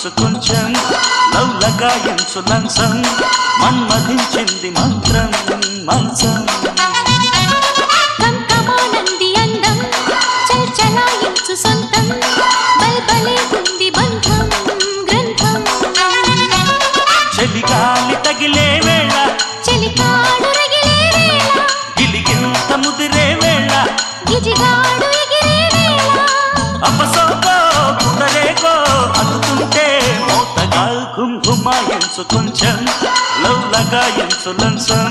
గుమాయించు కొంచెం లవ్ లగాయించు లంచం మన్మధించింది మంత్రం మంచం కంకమానంది అందం చల్చలాయించు సొంతం బల్బలే ఉంది బంధం గ్రంథం చలిగాలి తగిలే వేళ చెలికాడు రగిలే వేళ గిలిగింత ముదిరే వేళ గిజిగాడు ఎగిరే వేళ అపసోకో కుదరేకో అందుకుంటే మోతగా గుమాయించు కొంచెం లవ్ లగాయించు లంచం